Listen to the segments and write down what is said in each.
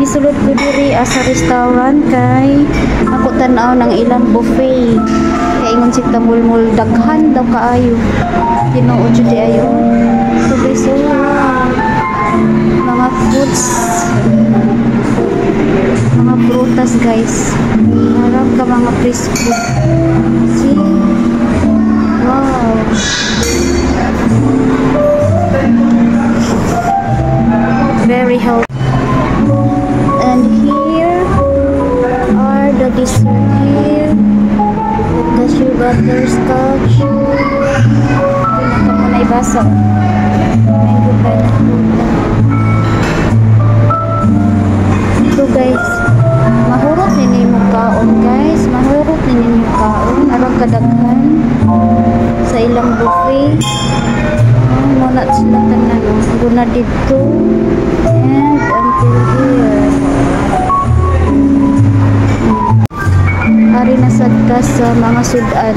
Nisulod ko diri sa restaurant kay ako tan-aw ng ilang buffet. Kay ingon si tamulmul daghan daw kaayo. Tinuod jud ayo. So guys, mga fruits, mga prutas guys. Harap ka mga fresh food. See? Wow. Very healthy. And here are the dessert here. Cashew butterscotch. Ito muna ibasa. Mango pineapple. Ito guys, mahurot nini mo kaon guys. Mahurot nini mo kaon. Arang kadaghan sa ilang buffet. Muna sila tanan. Guna dito. And until here. Hari na sad ka sa mga sudan.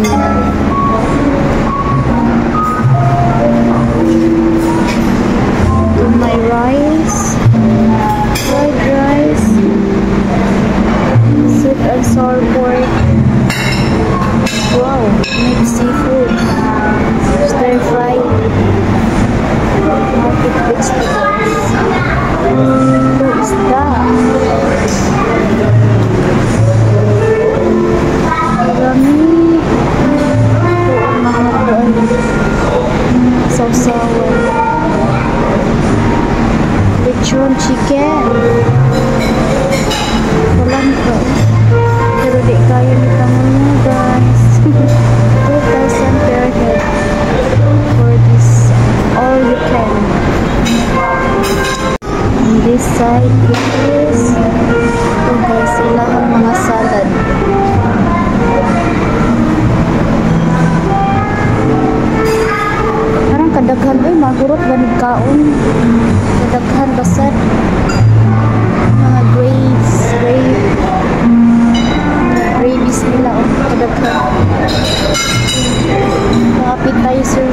To my rice. Fried rice. Sweet and sour pork. Wow, mixed seafood. Stir fry. Market vegetables. Ito isda. Marami. Ito ang mga doon. Sausawan. Lechon chicken. Walang ko. Pero di kaya ni tamon mo guys. 2,000 per head for this all you can. On this side is ito guys, ilang mga salad. Parang kadaghan magurot ba ni kaon? Kadaghan basad. Mga grapes, gravies nila kadaghan. Mga appetizer.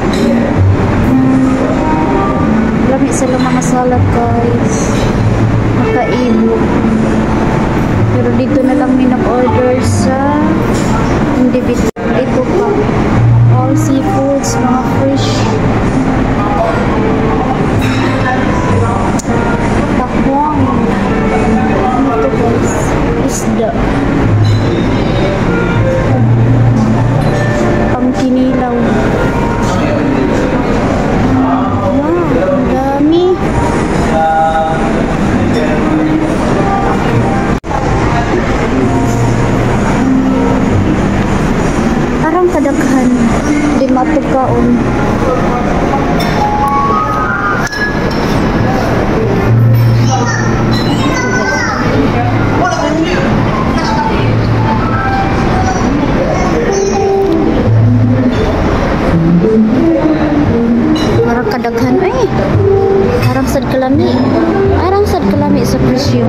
Lami sila mga salad guys. Makaibo. Pero dito na lang may nag-order sa individual. Ito pa. All seafoods, mga fish. Takwang. Ito guys. Isda. Pangkinilaw. Kadaghan di matugkaon. Marang kadaghan Arang sad kalami sa presyo.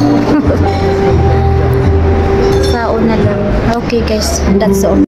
Sao na lang. Okay guys, that's all.